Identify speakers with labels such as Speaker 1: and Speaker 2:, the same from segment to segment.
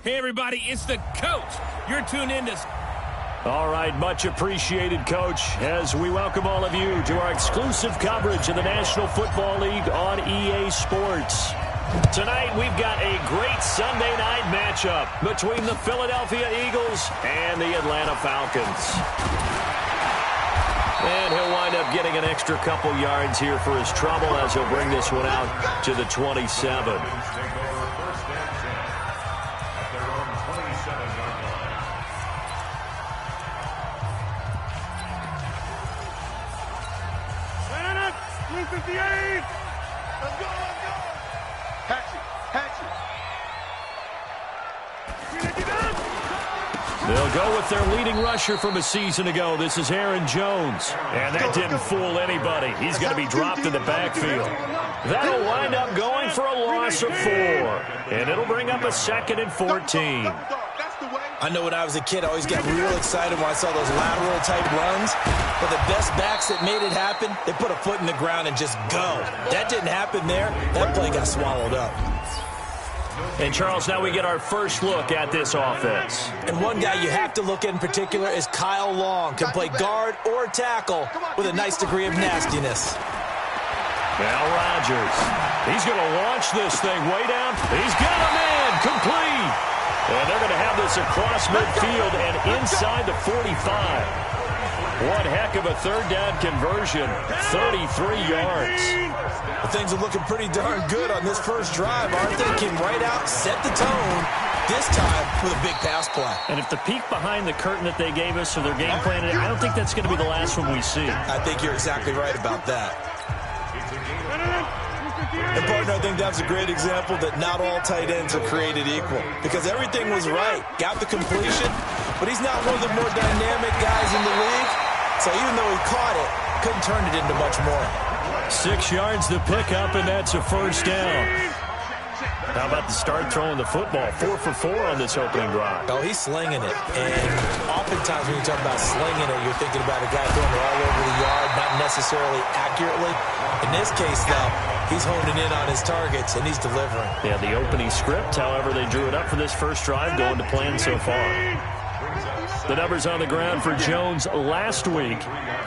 Speaker 1: Hey, everybody, it's the coach. You're tuned in to...
Speaker 2: All right, much appreciated, Coach, as we welcome all of you to our exclusive coverage of the National Football League on EA Sports. Tonight, we've got a great Sunday night matchup between the Philadelphia Eagles and the Atlanta Falcons. And he'll wind up getting an extra couple yards here for his trouble as he'll bring this one out to the 27. They'll go with their leading rusher from a season ago. This is Aaron Jones. And that didn't fool anybody. He's going to be dropped in the backfield. That'll wind up going for a loss of 4. And it'll bring up a 2nd and 14.
Speaker 3: I know when I was a kid, I always got real excited when I saw those lateral-type runs. But the best backs that made it happen, they put a foot in the ground and just go. That didn't happen there. That play got swallowed up.
Speaker 2: And, Charles, now we get our first look at this offense.
Speaker 3: And one guy you have to look at in particular is Kyle Long. Can play guard or tackle with a nice degree of nastiness.
Speaker 2: Now Rodgers. He's going to launch this thing way down. He's got a man complete. And they're going to have this across midfield and inside the 45. One heck of a third down conversion, 33 yards.
Speaker 3: Well, things are looking pretty darn good on this first drive, aren't they? Came right out, set the tone, this time with a big pass play.
Speaker 2: And if the peek behind the curtain that they gave us of their game plan, I don't think that's going to be the last one we see.
Speaker 3: I think you're exactly right about that. And, partner, I think that's a great example that not all tight ends are created equal. Because everything was right. Got the completion, but he's not one of the more dynamic guys in the league. So even though he caught it, couldn't turn it into much more.
Speaker 2: 6 yards to pick up, and that's a first down. How about the start throwing the football? 4 for 4 on this opening drive.
Speaker 3: Oh, he's slinging it. And oftentimes when you talk about slinging it, you're thinking about a guy throwing it all over the yard, not necessarily accurately. In this case, though, he's honing in on his targets, and he's delivering.
Speaker 2: Yeah, the opening script, however, they drew it up for this first drive, going to plan so far. The numbers on the ground for Jones last week.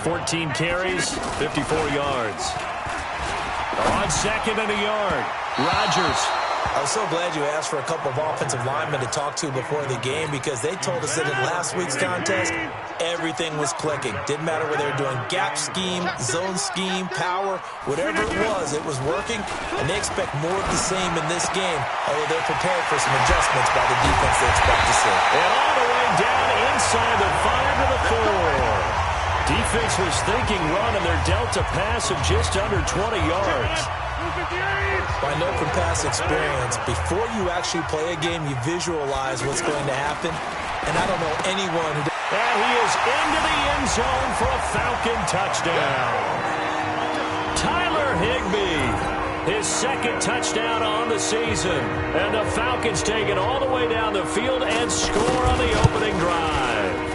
Speaker 2: 14 carries, 54 yards. On 2nd and a yard, Rodgers.
Speaker 3: I was so glad you asked for a couple of offensive linemen to talk to before the game because they told us that in last week's contest, everything was clicking. Didn't matter whether they were doing gap scheme, zone scheme, power, whatever it was working, and they expect more of the same in this game, although they're prepared for some adjustments by the defense they expect to see.
Speaker 2: And all the way down inside the 5 to the 4. Defense was thinking run, and they're dealt a pass of just under 20 yards.
Speaker 3: I know from past experience, before you actually play a game, you visualize what's going to happen. And I don't know anyone who...
Speaker 2: And he is into the end zone for a Falcon touchdown. Tyler Higbee, his 2nd touchdown on the season. And the Falcons take it all the way down the field and score on the opening drive.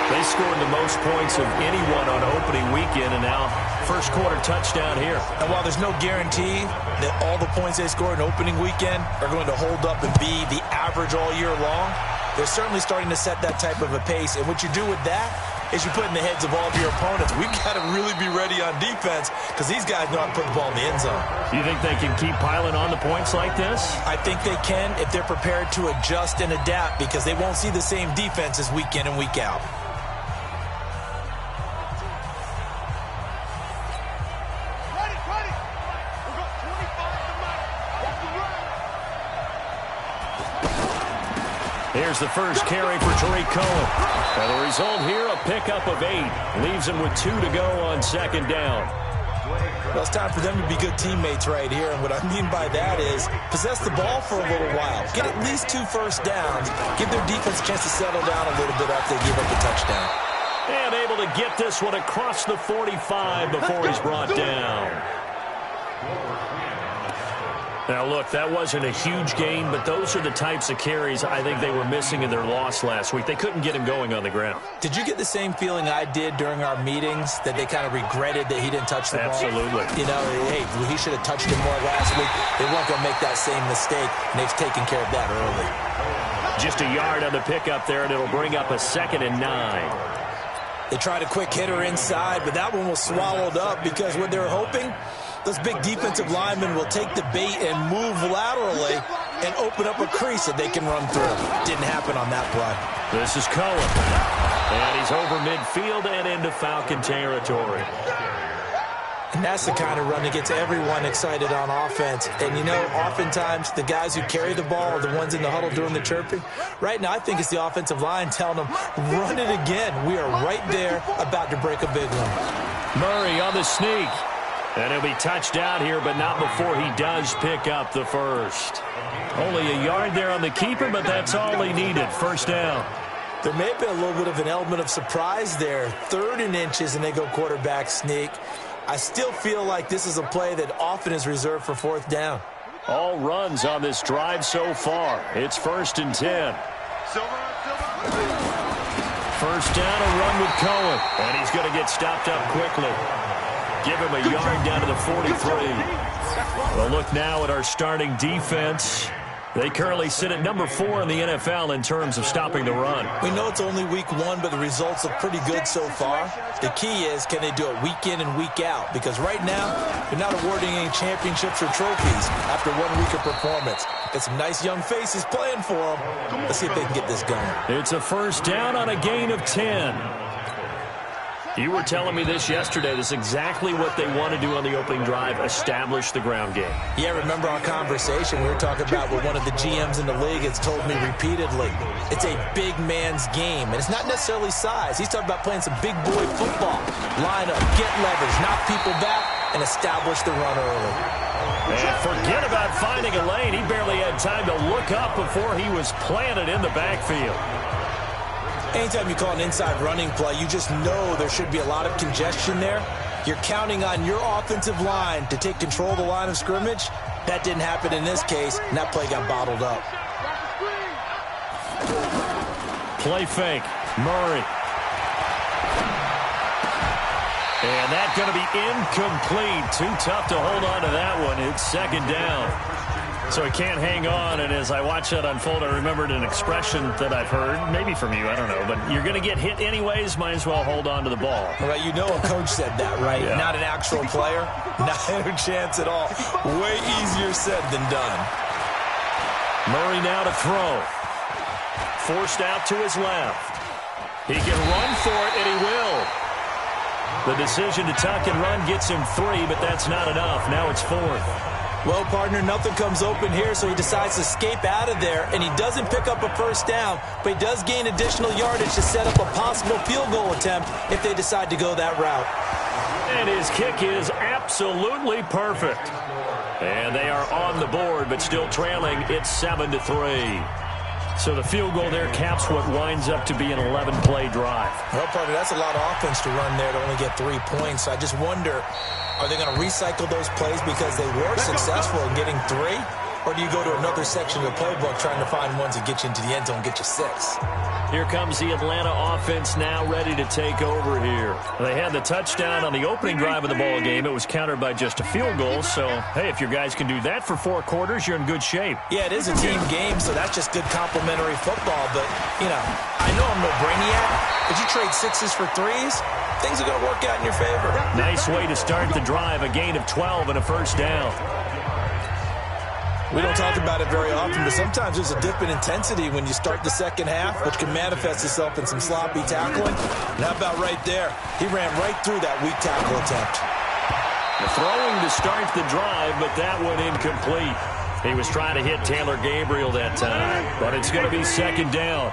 Speaker 2: They scored the most points of anyone on opening weekend, and now first quarter touchdown here.
Speaker 3: And while there's no guarantee that all the points they score in opening weekend are going to hold up and be the average all year long, they're certainly starting to set that type of a pace. And what you do with that is you put in the heads of all of your opponents, we've got to really be ready on defense because these guys know how to put the ball in the end zone.
Speaker 2: You think they can keep piling on the points like this?
Speaker 3: I think they can if they're prepared to adjust and adapt because they won't see the same defenses week in and week out.
Speaker 2: Here's the first carry for Tariq Cohen. And the result here, a pickup of 8. Leaves him with 2 to go on 2nd down.
Speaker 3: Well, it's time for them to be good teammates right here. And what I mean by that is possess the ball for a little while. Get at least 2 first downs. Give their defense a chance to settle down a little bit after they give up the touchdown.
Speaker 2: And able to get this one across the 45 before he's brought down. Now, look, that wasn't a huge gain, but those are the types of carries I think they were missing in their loss last week. They couldn't get him going on the ground.
Speaker 3: Did you get the same feeling I did during our meetings, that they kind of regretted that he didn't touch the ball?
Speaker 2: Absolutely.
Speaker 3: You know, hey, he should have touched it more last week. They weren't going to make that same mistake, and they've taken care of that early.
Speaker 2: Just a yard on the pickup there, and it'll bring up a 2nd and 9.
Speaker 3: They tried a quick hitter inside, but that one was swallowed up because what they were hoping, those big defensive linemen will take the bait and move laterally and open up a crease that they can run through. Didn't happen on that play.
Speaker 2: This is Cohen. And he's over midfield and into Falcon territory.
Speaker 3: And that's the kind of run that gets everyone excited on offense. And, you know, oftentimes the guys who carry the ball are the ones in the huddle doing the chirping. Right now, I think it's the offensive line telling them, run it again. We are right there about to break a big one.
Speaker 2: Murray on the sneak. And he'll be touched out here, but not before he does pick up the first. Only a yard there on the keeper, but that's all he needed. First down.
Speaker 3: There may have been a little bit of an element of surprise there. 3rd and inches, and they go quarterback sneak. I still feel like this is a play that often is reserved for 4th down.
Speaker 2: All runs on this drive so far. It's 1st and 10. First down, a run with Cohen. And he's going to get stopped up quickly. Give him a yard down to the 43. Well, look now at our starting defense. They currently sit at number 4 in the NFL in terms of stopping the run.
Speaker 3: We know it's only week 1, but the results look pretty good so far. The key is, can they do it week in and week out? Because right now, they're not awarding any championships or trophies after 1 week of performance. Got some nice young faces playing for them. Let's see if they can get this going.
Speaker 2: It's a first down on a gain of 10. You were telling me this yesterday. This is exactly what they want to do on the opening drive, establish the ground game.
Speaker 3: Yeah, remember our conversation? We were talking about what one of the GMs in the league has told me repeatedly. It's a big man's game, and it's not necessarily size. He's talking about playing some big boy football. Line up, get leverage, knock people back, and establish the run early.
Speaker 2: And forget about finding a lane. He barely had time to look up before he was planted in the backfield.
Speaker 3: Anytime you call an inside running play, you just know there should be a lot of congestion there. You're counting on your offensive line to take control of the line of scrimmage. That didn't happen in this case, and that play got bottled up.
Speaker 2: Play fake. Murray. And that's going to be incomplete. Too tough to hold on to that one. It's 2nd down. So he can't hang on, and as I watch that unfold, I remembered an expression that I've heard, maybe from you, I don't know, but you're going to get hit anyways, might as well hold on to the ball.
Speaker 3: Right, you know a coach said that, right?
Speaker 2: Yeah.
Speaker 3: Not an actual player. Not a chance at all. Way easier said than done.
Speaker 2: Murray now to throw. Forced out to his left. He can run for it, and he will. The decision to tuck and run gets him 3, but that's not enough. Now it's 4th.
Speaker 3: Well, partner, nothing comes open here, so he decides to escape out of there, and he doesn't pick up a first down, but he does gain additional yardage to set up a possible field goal attempt if they decide to go that route.
Speaker 2: And his kick is absolutely perfect. And they are on the board, but still trailing. It's 7-3. So the field goal there caps what winds up to be an 11-play drive.
Speaker 3: Well, partner, that's a lot of offense to run there to only get 3 points. I just wonder, are they going to recycle those plays because they were successful in getting 3? Or do you go to another section of the playbook trying to find ones that get you into the end zone and get you 6?
Speaker 2: Here comes the Atlanta offense now ready to take over here. They had the touchdown on the opening drive of the ball game. It was countered by just a field goal. So, hey, if your guys can do that for 4 quarters, you're in good shape.
Speaker 3: Yeah, it is a team game, so that's just good complimentary football. But, you know, I know I'm no brainiac, but you trade 6s for 3s, things are going to work out in your favor.
Speaker 2: Nice way to start the drive, a gain of 12 and a first down.
Speaker 3: We don't talk about it very often, but sometimes there's a dip in intensity when you start the second half, which can manifest itself in some sloppy tackling. And how about right there? He ran right through that weak tackle attempt.
Speaker 2: The throwing to start the drive, but that one incomplete. He was trying to hit Taylor Gabriel that time, but it's going to be 2nd down.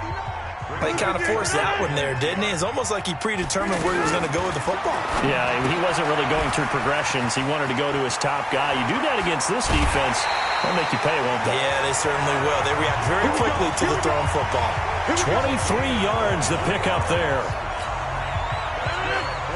Speaker 3: He kind of forced that one there, didn't he? It's almost like he predetermined where he was going to go with the football.
Speaker 2: Yeah, he wasn't really going through progressions. He wanted to go to his top guy. You do that against this defense, they'll make you pay, won't they?
Speaker 3: Yeah, they certainly will. They react very quickly to the thrown football.
Speaker 2: 23 yards the pickup there.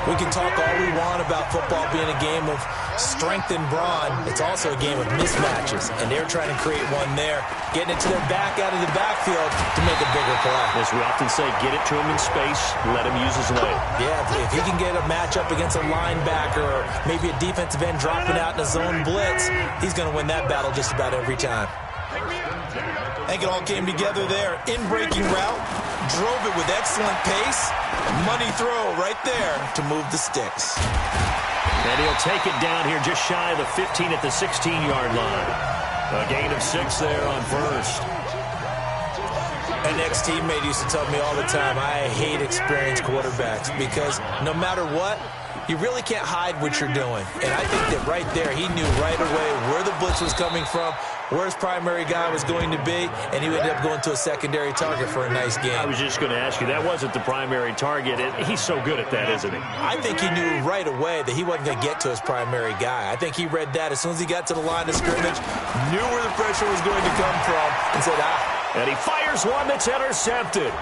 Speaker 3: We can talk all we want about football being a game of strength and brawn. It's also a game of mismatches, and they're trying to create one there, getting it to their back out of the backfield to make a bigger play.
Speaker 2: As we often say, get it to him in space, let him use his leg.
Speaker 3: Yeah, if he can get a matchup against a linebacker or maybe a defensive end dropping out in a zone blitz, he's going to win that battle just about every time. I think it all came together there. In-breaking route, drove it with excellent pace. Money throw right there to move the sticks.
Speaker 2: And he'll take it down here just shy of the 15 at the 16-yard line. A gain of 6 there on first.
Speaker 3: An ex-teammate used to tell me all the time, I hate experienced quarterbacks because no matter what, you really can't hide what you're doing. And I think that right there, he knew right away where the blitz was coming from, where his primary guy was going to be, and he ended up going to a secondary target for a nice game.
Speaker 2: I was just going to ask you, that wasn't the primary target. He's so good at that, isn't he?
Speaker 3: I think he knew right away that he wasn't going to get to his primary guy. I think he read that as soon as he got to the line of scrimmage, knew where the pressure was going to come from, and said,
Speaker 2: And he fires one that's intercepted.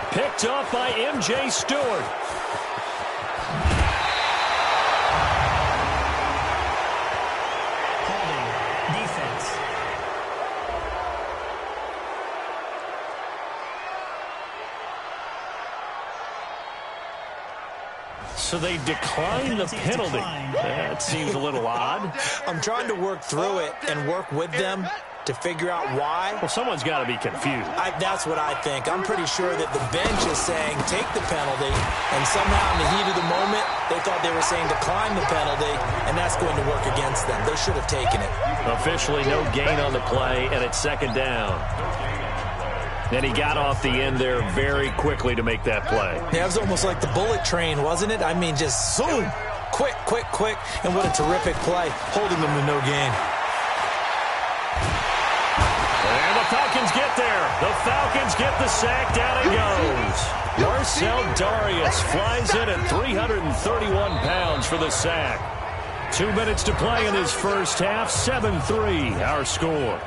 Speaker 2: Picked up by M.J. Stewart. So they decline the penalty. That seems a little odd.
Speaker 3: I'm trying to work through it and work with them to figure out why.
Speaker 2: Well, someone's got to be confused.
Speaker 3: That's what I think. I'm pretty sure that the bench is saying take the penalty, and somehow in the heat of the moment, they thought they were saying decline the penalty, and that's going to work against them. They should have taken it.
Speaker 2: Officially no gain on the play, and it's second down. And he got off the end there very quickly to make that play.
Speaker 3: Yeah, it was almost like the bullet train, wasn't it? I mean, just zoom, quick, quick, quick, and what a terrific play, holding them to no gain.
Speaker 2: And the Falcons get there. The Falcons get the sack. Down it goes. Marcel Darius flies in at 331 pounds for the sack. 2 minutes to play in his first half. 7-3 our score.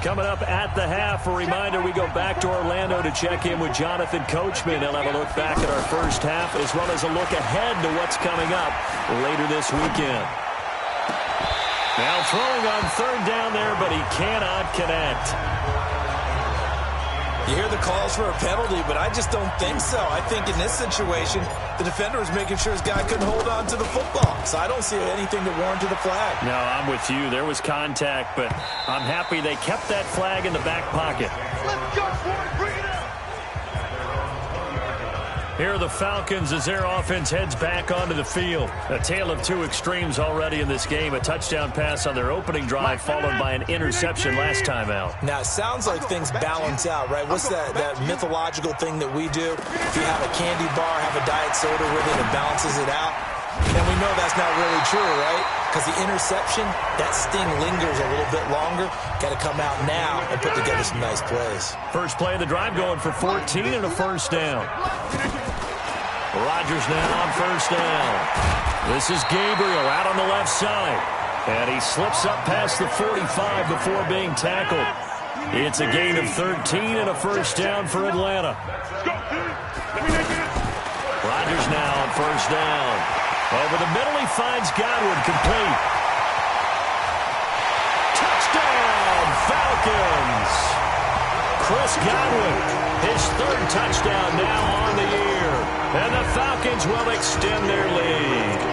Speaker 2: Coming up at the half, a reminder, we go back to Orlando to check in with Jonathan Coachman. He'll have a look back at our first half as well as a look ahead to what's coming up later this weekend. Now throwing on third down there, but he cannot connect.
Speaker 3: You hear the calls for a penalty, but I just don't think so. I think in this situation, the defender was making sure his guy couldn't hold on to the football. So I don't see anything that warranted a flag.
Speaker 2: No, I'm with you. There was contact, but I'm happy they kept that flag in the back pocket.
Speaker 4: Let's go, boy. Bring it up.
Speaker 2: Here are the Falcons as their offense heads back onto the field. A tale of two extremes already in this game. A touchdown pass on their opening drive followed by an interception last time out.
Speaker 3: Now, it sounds like things balance out, right? What's that mythological thing that we do? If you have a candy bar, have a diet soda with it, it balances it out. And we know that's not really true, right? Because the interception, that sting lingers a little bit longer. Got to come out now and put together some nice plays.
Speaker 2: First play of the drive going for 14 and a first down. Rodgers now on first down. This is Gabriel out on the left side. And he slips up past the 45 before being tackled. It's a gain of 13 and a first down for Atlanta. Rodgers now on first down. Over the middle, he finds Godwin complete. Touchdown, Falcons! Chris Godwin, his third touchdown now on the year. And the Falcons will extend their lead.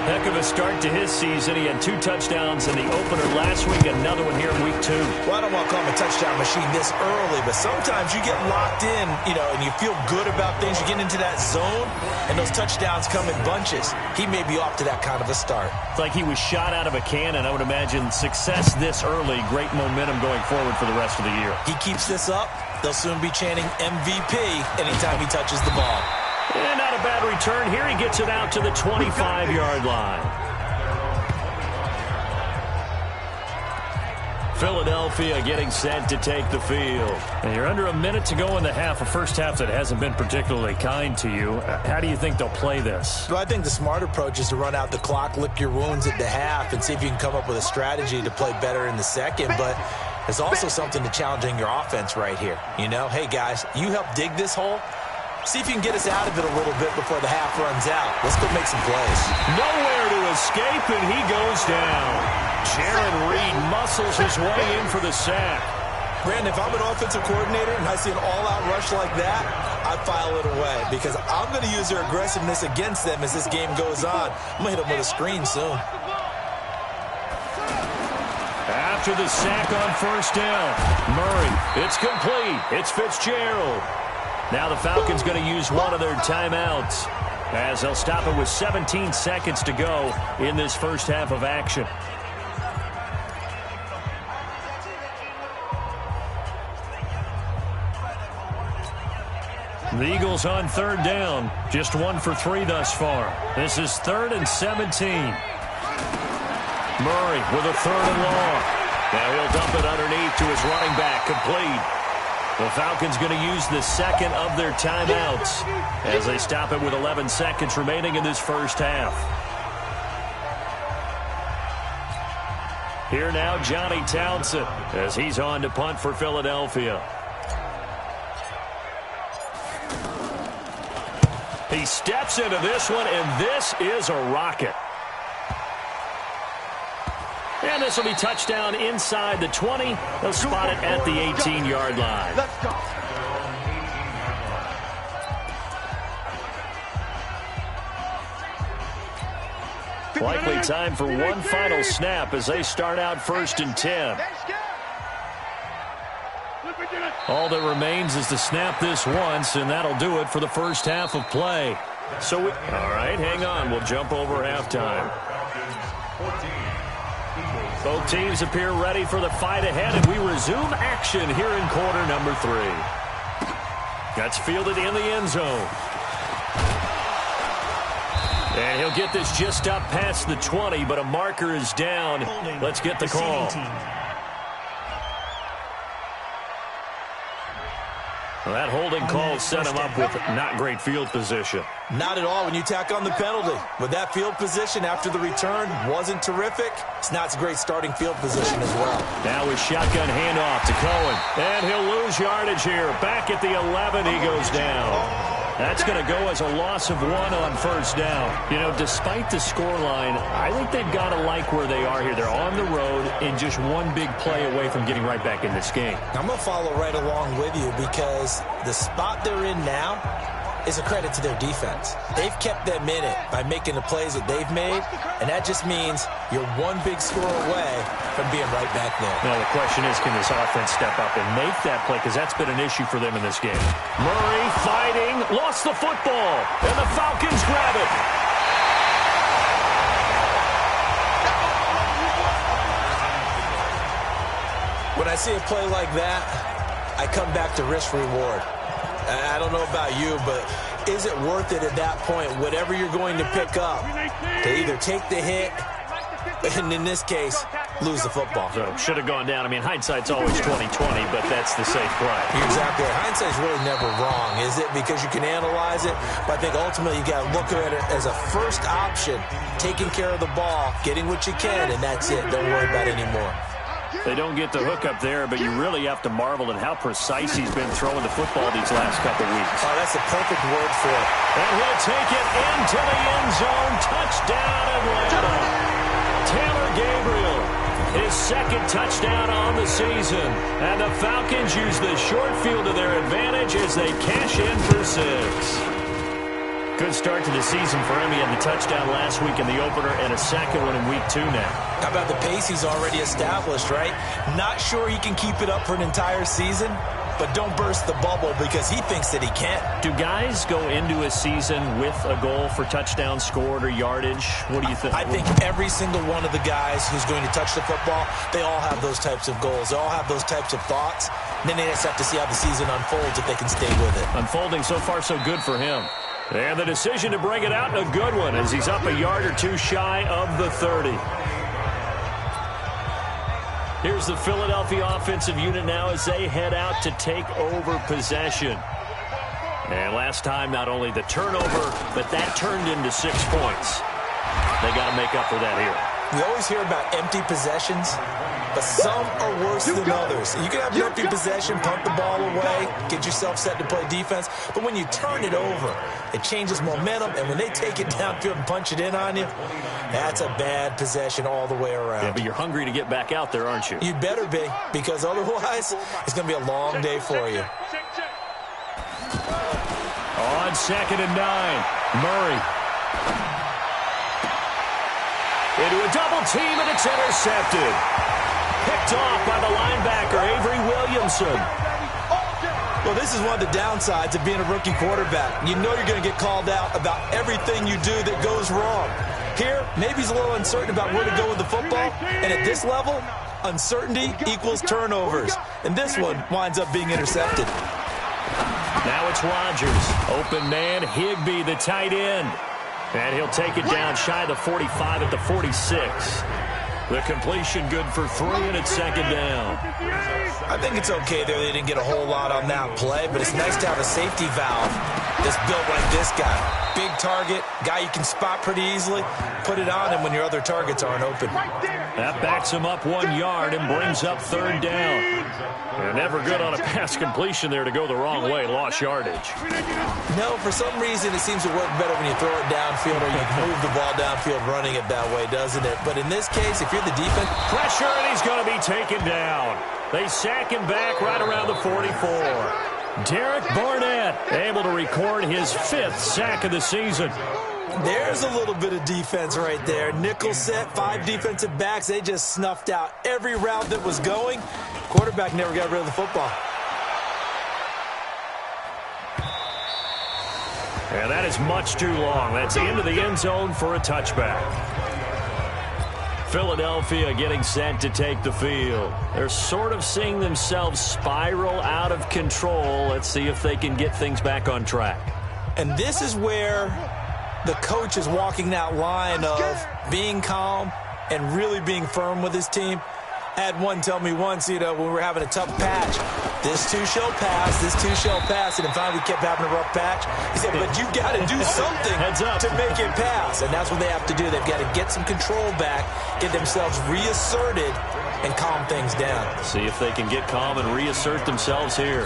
Speaker 2: Heck of a start to his season. He had 2 touchdowns in the opener last week, another one here in week 2.
Speaker 3: Well, I don't want to call him a touchdown machine this early, but sometimes you get locked in, and you feel good about things. You get into that zone, and those touchdowns come in bunches. He may be off to that kind of a start.
Speaker 2: It's like he was shot out of a cannon. I would imagine success this early, great momentum going forward for the rest of the year.
Speaker 3: He keeps this up, they'll soon be chanting MVP anytime he touches the ball.
Speaker 2: And not a bad return. Here he gets it out to the 25-yard line. Philadelphia getting set to take the field. And you're under a minute to go in the half, a first half that hasn't been particularly kind to you. How do you think they'll play this?
Speaker 3: Well, I think the smart approach is to run out the clock, lick your wounds at the half, and see if you can come up with a strategy to play better in the second. But there's also something to challenging your offense right here. Hey, guys, you help dig this hole. See if you can get us out of it a little bit before the half runs out. Let's go make some plays.
Speaker 2: Nowhere to escape, and he goes down. Jaron Reed muscles his way in for the sack.
Speaker 3: Brandon, if I'm an offensive coordinator and I see an all-out rush like that, I file it away because I'm going to use their aggressiveness against them as this game goes on. I'm going to hit them with a screen soon.
Speaker 2: after the sack on first down. Murray, it's complete. It's Fitzgerald. Now the Falcons going to use one of their timeouts, as they'll stop it with 17 seconds to go in this first half of action. The Eagles on third down. Just 1 for 3 thus far. This is 3rd and 17. Murray with a 3rd and long. Now he'll dump it underneath to his running back. Complete. The Falcons going to use the second of their timeouts as they stop it with 11 seconds remaining in this first half. Here now, Johnny Townsend, as he's on to punt for Philadelphia. He steps into this one, and this is a rocket. And this will be touchdown inside the 20. They'll spot it at the 18-yard line.
Speaker 4: Let's go.
Speaker 2: Likely time for one final snap as they start out 1st and 10. All that remains is to snap this once, and that'll do it for the first half of play. All right, hang on. We'll jump over halftime. Both teams appear ready for the fight ahead, and we resume action here in quarter number 3. That's fielded in the end zone. And he'll get this just up past the 20, but a marker is down. Let's get the call. Well, that holding call set him up with not great field position.
Speaker 3: Not at all when you tack on the penalty. With that field position after the return wasn't terrific, it's not a great starting field position as well.
Speaker 2: Now with shotgun handoff to Cohen. And he'll lose yardage here. Back at the 11, he goes down. That's going to go as a loss of 1 on first down. You know, despite the scoreline, I think they've got to like where they are here. They're on the road and just one big play away from getting right back in this game.
Speaker 3: I'm going to follow right along with you because the spot they're in now is a credit to their defense. They've kept them in it by making the plays that they've made, and that just means you're one big score away from being right back there.
Speaker 2: Now, the question is, can this offense step up and make that play? Because that's been an issue for them in this game. Murray fighting, lost the football, and the Falcons grab it.
Speaker 3: When I see a play like that, I come back to risk-reward. I don't know about you, but is it worth it at that point, whatever you're going to pick up, to either take the hit, and in this case, lose the football?
Speaker 2: So should have gone down. I mean, hindsight's always 20/20, but that's the safe play.
Speaker 3: You're exactly right. Hindsight's really never wrong, is it? Because you can analyze it, but I think ultimately you got to look at it as a first option, taking care of the ball, getting what you can, and that's it. Don't worry about it anymore.
Speaker 2: They don't get the hook up there, but you really have to marvel at how precise he's been throwing the football these last couple weeks.
Speaker 3: Oh, that's a perfect word for it.
Speaker 2: And he'll take it into the end zone. Touchdown, Atlanta. Taylor Gabriel, his second touchdown on the season. And the Falcons use the short field to their advantage as they cash in for 6. Good start to the season for him. He had the touchdown last week in the opener and a second one in week 2 now.
Speaker 3: How about the pace he's already established, right? Not sure he can keep it up for an entire season, but don't burst the bubble because he thinks that he can.
Speaker 2: Do guys go into a season with a goal for touchdown scored or yardage? What do you think?
Speaker 3: I think every single one of the guys who's going to touch the football, they all have those types of goals. They all have those types of thoughts. And then they just have to see how the season unfolds if they can stay with it.
Speaker 2: Unfolding so far so good for him. And the decision to bring it out, a good one, as he's up a yard or two shy of the 30. Here's the Philadelphia offensive unit now as they head out to take over possession. And last time, not only the turnover, but that turned into 6 points. They got to make up for that here.
Speaker 3: We always hear about empty possessions, but some are worse than others. You can have an empty possession, punt the ball away, get yourself set to play defense, but when you turn it over, it changes momentum, and when they take it downfield and punch it in on you, that's a bad possession all the way around.
Speaker 2: Yeah, but you're hungry to get back out there, aren't you?
Speaker 3: You better be, because otherwise, it's going to be a long day for you.
Speaker 2: On 2nd and 9, Murray. Into a double team, and it's intercepted. Picked picked off by the linebacker, Avery Williamson.
Speaker 3: Well, this is one of the downsides of being a rookie quarterback. You know you're going to get called out about everything you do that goes wrong. Here, maybe he's a little uncertain about where to go with the football. And at this level, uncertainty equals turnovers. And this one winds up being intercepted.
Speaker 2: Now it's Rodgers. Open man, Higbee, the tight end. And he'll take it down shy of the 45 at the 46. The completion good for 3, and it's second down.
Speaker 3: I think it's okay there. They didn't get a whole lot on that play, but it's nice to have a safety valve that's built like this guy. Big target, guy you can spot pretty easily. Put it on him when your other targets aren't open.
Speaker 2: That backs him up 1 yard and brings up third down. They're never good on a pass completion there to go the wrong way. Lost yardage.
Speaker 3: No, for some reason it seems to work better when you throw it downfield or you move the ball downfield running it that way, doesn't it? But in this case, if you're the defense...
Speaker 2: Pressure, and he's going to be taken down. They sack him back right around the 44. Derek Barnett able to record his 5th sack of the season.
Speaker 3: There's a little bit of defense right there. Nickel set, 5 defensive backs. They just snuffed out every route that was going. Quarterback never got rid of the football.
Speaker 2: And that is much too long. That's into the end zone for a touchback. Philadelphia getting set to take the field. They're sort of seeing themselves spiral out of control. Let's see if they can get things back on track.
Speaker 3: And this is where the coach is walking that line of being calm and really being firm with his team. I had one tell me once, when we were having a tough patch, this too shall pass, this too shall pass. And finally we kept having a rough patch. He said, but you've got to do something to make it pass. And that's what they have to do. They've got to get some control back, get themselves reasserted, and calm things down.
Speaker 2: See if they can get calm and reassert themselves here.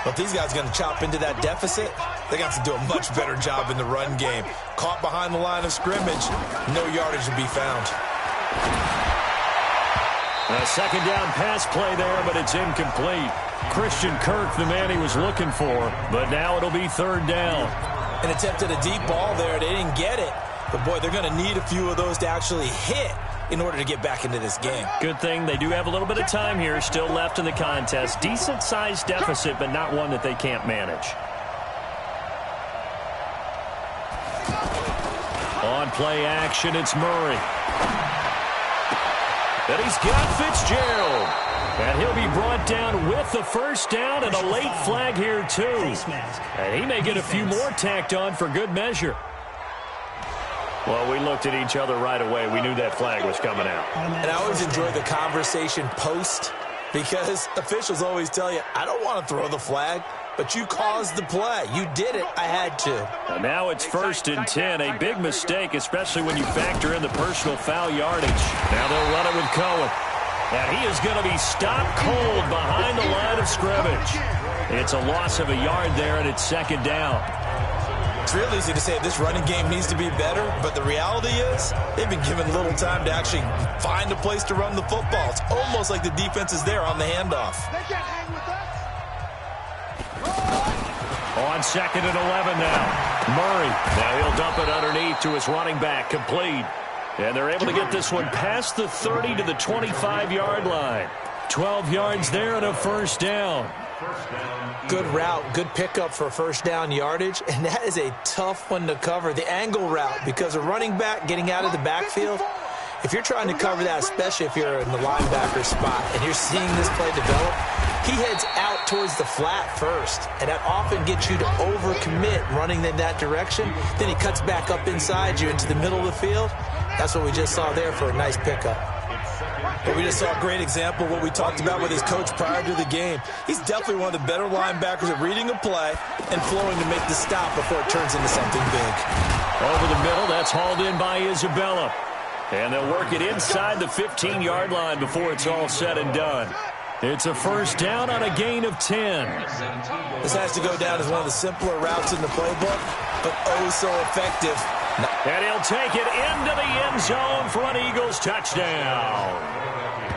Speaker 3: But if these guys are going to chop into that deficit, they got to do a much better job in the run game. Caught behind the line of scrimmage, no yardage to be found.
Speaker 2: A second down pass play there, but it's incomplete. Christian Kirk, the man he was looking for, but now it'll be third down.
Speaker 3: An attempt at a deep ball there. They didn't get it. But, boy, they're going to need a few of those to actually hit in order to get back into this game.
Speaker 2: Good thing they do have a little bit of time here still left in the contest. Decent-sized deficit, but not one that they can't manage. On play action, it's Murray. And he's got Fitzgerald. And he'll be brought down with the first down and a late flag here, too. And he may get a few more tacked on for good measure. Well, we looked at each other right away. We knew that flag was coming out.
Speaker 3: And I always enjoy the conversation post because officials always tell you, I don't want to throw the flag, but you caused the play. You did it. I had to.
Speaker 2: And now it's 1st and 10. A big mistake, especially when you factor in the personal foul yardage. Now they'll run it with Cohen. And he is going to be stopped cold behind the line of scrimmage. It's a loss of a yard there, and it's second down.
Speaker 3: It's real easy to say this running game needs to be better, but the reality is they've been given little time to actually find a place to run the football. It's almost like the defense is there on the handoff.
Speaker 2: On 2nd and 11 now. Murray. Now he'll dump it underneath to his running back. Complete. And they're able to get this one past the 30 to the 25-yard line. 12 yards there and a first down.
Speaker 3: Good route, good pickup for first down yardage, and that is a tough one to cover. The angle route, because a running back getting out of the backfield, if you're trying to cover that, especially if you're in the linebacker spot and you're seeing this play develop, he heads out towards the flat first, and that often gets you to overcommit running in that direction. Then he cuts back up inside you into the middle of the field. That's what we just saw there for a nice pickup. But we just saw a great example of what we talked about with his coach prior to the game. He's definitely one of the better linebackers at reading a play and flowing to make the stop before it turns into something big.
Speaker 2: Over the middle, that's hauled in by Isabella. And they'll work it inside the 15-yard line before it's all said and done. It's a first down on a gain of 10.
Speaker 3: This has to go down as one of the simpler routes in the playbook, but oh so effective.
Speaker 2: And he'll take it into the end zone for an Eagles touchdown.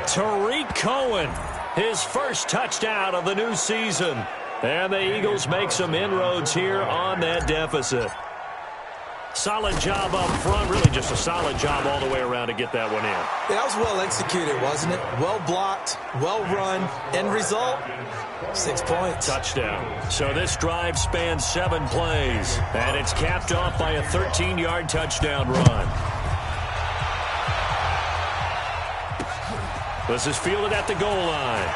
Speaker 2: Tariq Cohen, his first touchdown of the new season. And the Eagles make some inroads here on that deficit. Solid job up front. Really just a solid job all the way around to get that one in.
Speaker 3: Yeah, that was well executed, wasn't it? Well blocked, well run. End result, 6 points.
Speaker 2: Touchdown. So this drive spans 7 plays, and it's capped off by a 13-yard touchdown run. This is fielded at the goal line.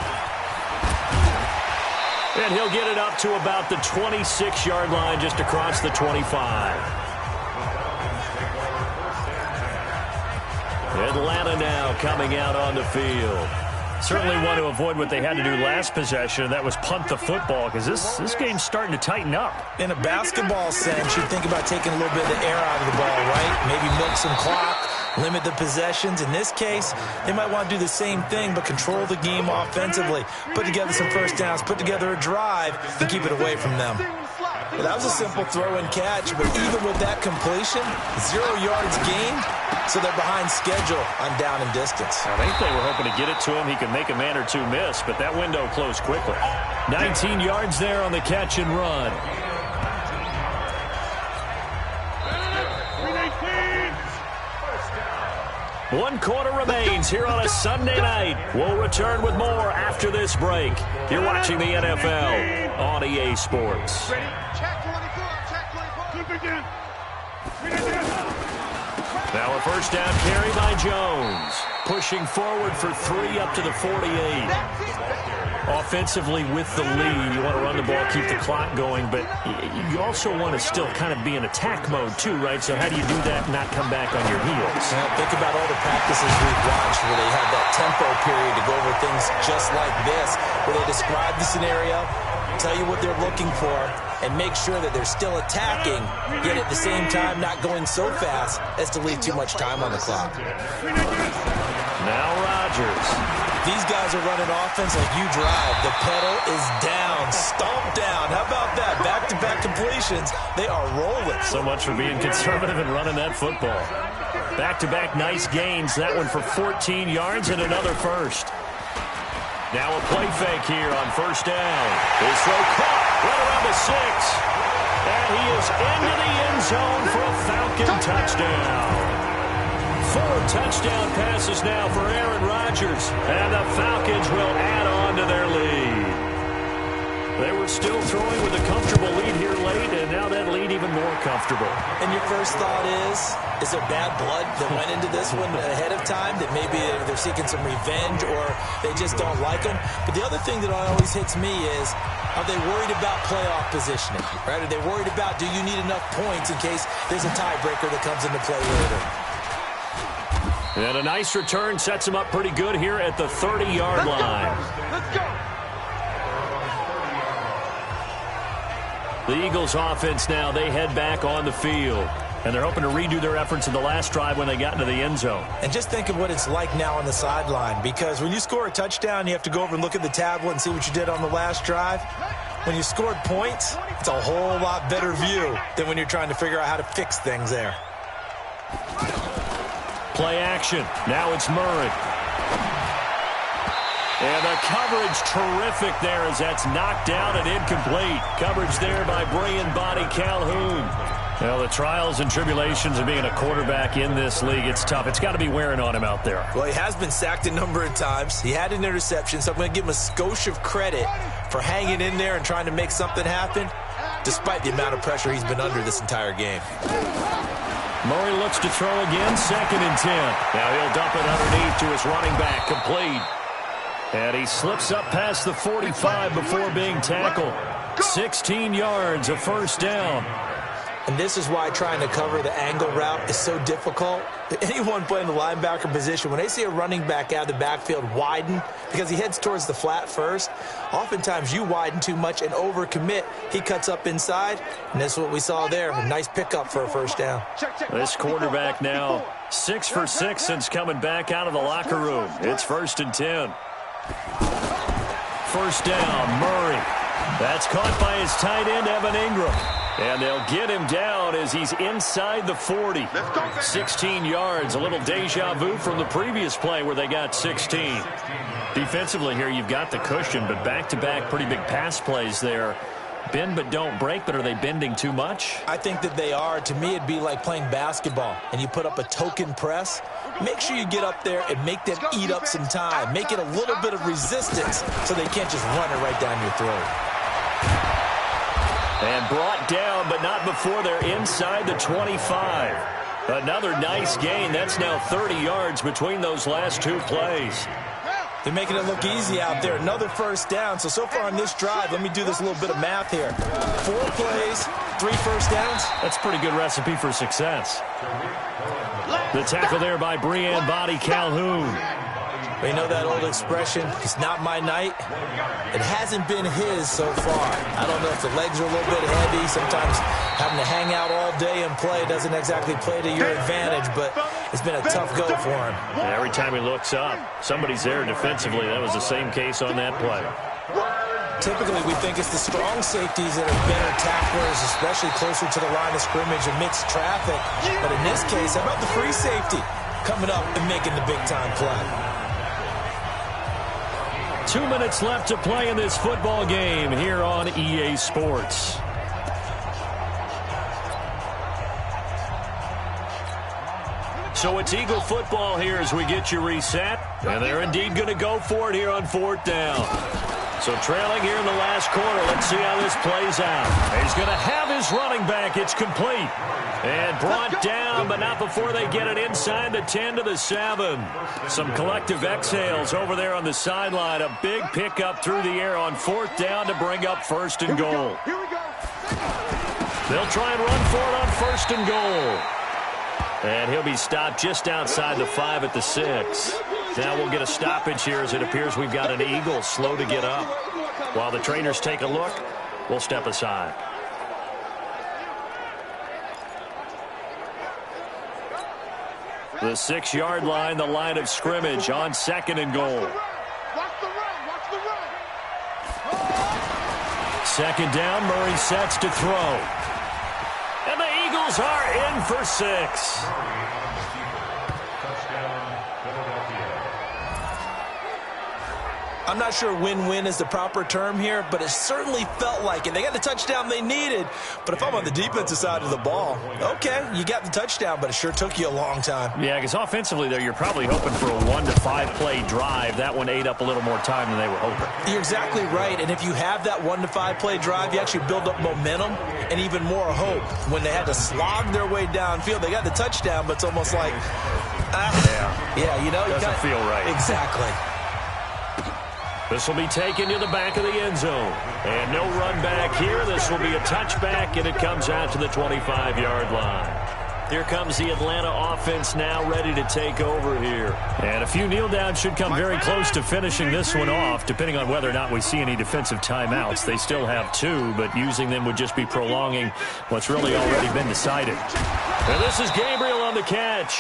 Speaker 2: And he'll get it up to about the 26-yard line, just across the 25. Atlanta now coming out on the field. Certainly want to avoid what they had to do last possession. That was punt the football, because this game's starting to tighten up.
Speaker 3: In a basketball sense, you think about taking a little bit of the air out of the ball, right? Maybe milk some clock, limit the possessions. In this case, they might want to do the same thing, but control the game offensively. Put together some first downs, put together a drive, and keep it away from them. Well, that was a simple throw and catch, but even with that completion, 0 yards gained, so they're behind schedule on down and distance.
Speaker 2: I think they were hoping to get it to him. He could make a man or two miss, but that window closed quickly. 19 yards there on the catch and run. One quarter remains here on a Sunday night. We'll return with more after this break. You're watching the NFL on EA Sports. Now a first down carry by Jones. Pushing forward for 3 up to the 48. Offensively with the lead, you want to run the ball, keep the clock going, but you also want to still kind of be in attack mode too, right? So how do you do that and not come back on your heels?
Speaker 3: Think about all the practices we've watched where they have that tempo period to go over things just like this, where they describe the scenario, tell you what they're looking for, and make sure that they're still attacking, yet at the same time not going so fast as to leave too much time on the clock.
Speaker 2: Now Rodgers.
Speaker 3: These guys are running offense like you drive. The pedal is down, stomped down. How about that? Back-to-back completions. They are rolling.
Speaker 2: So much for being conservative and running that football. Back-to-back nice gains. That one for 14 yards and another first. Now a play fake here on first down. His throw caught right around the 6. And he is into the end zone for a Falcon touchdown. 4 touchdown passes now for Aaron Rodgers. And the Falcons will add on to their lead. They were still throwing with a comfortable lead here late, and now that lead even more comfortable.
Speaker 3: And your first thought is there bad blood that went into this one ahead of time, that maybe they're seeking some revenge or they just don't like them? But the other thing that always hits me is, are they worried about playoff positioning? Right? Are they worried about, do you need enough points in case there's a tiebreaker that comes into play later?
Speaker 2: And a nice return sets him up pretty good here at the 30-yard line.
Speaker 4: Let's go.
Speaker 2: The Eagles offense now, they head back on the field. And they're hoping to redo their efforts in the last drive when they got into the end zone.
Speaker 3: And just think of what it's like now on the sideline, because when you score a touchdown, you have to go over and look at the tablet and see what you did on the last drive. When you scored points, it's a whole lot better view than when you're trying to figure out how to fix things there.
Speaker 2: Play action. Now it's Murray. And the coverage terrific there as that's knocked down and incomplete. Coverage there by Brian Body Calhoun. Well, the trials and tribulations of being a quarterback in this league, it's tough. It's got to be wearing on him out there.
Speaker 3: Well, he has been sacked a number of times. He had an interception, so I'm going to give him a skosh of credit for hanging in there and trying to make something happen, despite the amount of pressure he's been under this entire game.
Speaker 2: Murray looks to throw again, 2nd and 10. Now he'll dump it underneath to his running back, complete. And he slips up past the 45 before being tackled. 16 yards, a first down.
Speaker 3: And this is why trying to cover the angle route is so difficult. Anyone playing the linebacker position, when they see a running back out of the backfield widen, because he heads towards the flat first, oftentimes you widen too much and overcommit. He cuts up inside, and that's what we saw there. A nice pickup for a first down.
Speaker 2: This quarterback now 6 for 6 since coming back out of the locker room. It's 1st and 10. First down, Murray. That's caught by his tight end, Evan Ingram. And they'll get him down as he's inside the 40. 16 yards, a little deja vu from the previous play where they got 16. Defensively here, you've got the cushion, but back-to-back pretty big pass plays there Bend but don't break, but are they bending too much?
Speaker 3: I think that they are. To me, it'd be like playing basketball, and you put up a token press. Make sure you get up there and make them eat up some time. Make it a little bit of resistance so they can't just run it right down your throat.
Speaker 2: And brought down, but not before they're inside the 25. Another nice gain. That's now 30 yards between those last two plays.
Speaker 3: They're making it look easy out there. Another first down. So far on this drive, let me do this little bit of math here. 4 plays, 3 first downs.
Speaker 2: That's a pretty good recipe for success. The tackle there by Breann Body Calhoun.
Speaker 3: You know that old expression, it's not my night? It hasn't been his so far. I don't know if the legs are a little bit heavy. Sometimes having to hang out all day and play doesn't exactly play to your advantage, but it's been a tough go for him.
Speaker 2: And every time he looks up, somebody's there defensively. That was the same case on that play.
Speaker 3: Typically, we think it's the strong safeties that are better tacklers, especially closer to the line of scrimmage amidst traffic. But in this case, how about the free safety coming up and making the big-time play?
Speaker 2: 2 minutes left to play in this football game here on EA Sports. So it's Eagle football here as we get you reset. And they're indeed going to go for it here on 4th down. So trailing here in the last quarter. Let's see how this plays out. He's going to have his running back. It's complete. And brought down, but not before they get it inside the 10 to the 7. Some collective exhales over there on the sideline. A big pickup through the air on 4th down to bring up 1st and goal. They'll try and run for it on 1st and goal. And he'll be stopped just outside the 5 at the 6. Now we'll get a stoppage here as it appears we've got an Eagle slow to get up. While the trainers take a look, we'll step aside. The 6-yard line, the line of scrimmage on 2nd and goal. Second down, Murray sets to throw. And the Eagles are in for 6.
Speaker 3: I'm not sure win-win is the proper term here, but it certainly felt like it. They got the touchdown they needed, but if I'm on the defensive side of the ball, okay, you got the touchdown, but it sure took you a long time.
Speaker 2: Yeah, because offensively there, you're probably hoping for a 1 to 5 play drive. That one ate up a little more time than they were hoping.
Speaker 3: You're exactly right, and if you have that 1 to 5 play drive, you actually build up momentum and even more hope. When they had to slog their way downfield, they got the touchdown, but it's almost like, yeah, you know.
Speaker 2: Doesn't feel right.
Speaker 3: Exactly.
Speaker 2: This will be taken to the back of the end zone. And no run back here. This will be a touchback, and it comes out to the 25-yard line. Here comes the Atlanta offense now ready to take over here. And a few kneel downs should come very close to finishing this one off, depending on whether or not we see any defensive timeouts. They still have 2, but using them would just be prolonging what's really already been decided. And this is Gabriel on the catch.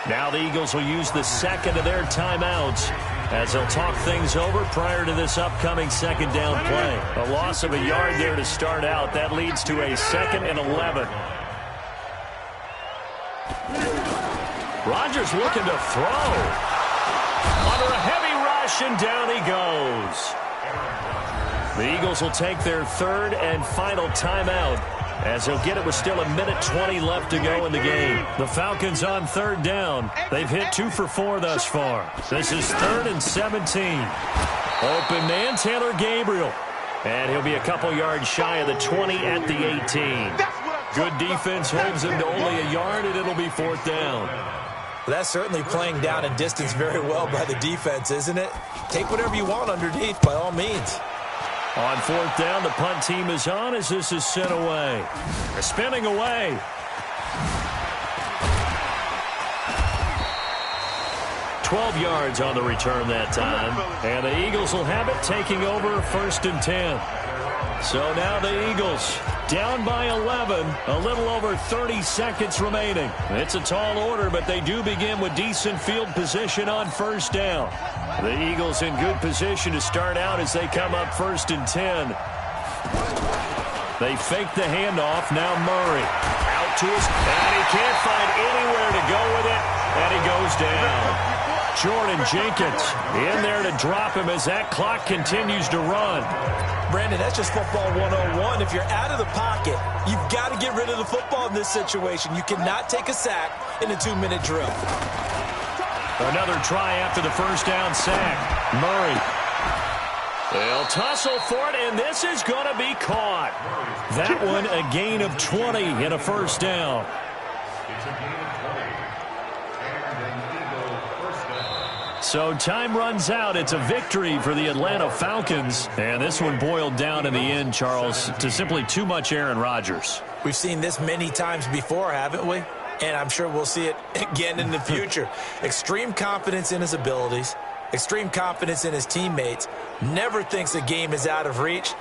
Speaker 2: Now the Eagles will use the second of their timeouts as they'll talk things over prior to this upcoming 2nd down play. A loss of a yard there to start out. That leads to a 2nd and 11. Rodgers looking to throw. Under a heavy rush, and down he goes. The Eagles will take their 3rd and final timeout, as they'll get it with still 1:20 left to go in the game. The Falcons on 3rd down. They've hit 2 for 4 thus far. This is 3rd and 17. Open man, Taylor Gabriel. And he'll be a couple yards shy of the 20 at the 18. Good defense holds him to only a yard, and it'll be 4th down.
Speaker 3: Well, that's certainly playing down and distance very well by the defense, isn't it? Take whatever you want underneath, by all means.
Speaker 2: On 4th down, the punt team is on as this is sent away. They're spinning away. $12 yards on the return that time. And the Eagles will have it, taking over 1st and 10. So now the Eagles down by 11, a little over 30 seconds remaining. It's a tall order, but they do begin with decent field position on 1st down. The Eagles in good position to start out as they come up 1st and 10. They fake the handoff. Now Murray out to his, and he can't find anywhere to go with it, and he goes down. Jordan Jenkins in there to drop him as that clock continues to run.
Speaker 3: Brandon, that's just football 101. If you're out of the pocket, you've got to get rid of the football in this situation. You cannot take a sack in a 2-minute drill.
Speaker 2: Another try after the first down sack. Murray. They'll tussle for it, and this is going to be caught. That one a gain of 20 and a first down. So time runs out. It's a victory for the Atlanta Falcons. And this one boiled down in the end, Charles, to simply too much Aaron Rodgers.
Speaker 3: We've seen this many times before, haven't we? And I'm sure we'll see it again in the future. Extreme confidence in his abilities, extreme confidence in his teammates, never thinks a game is out of reach.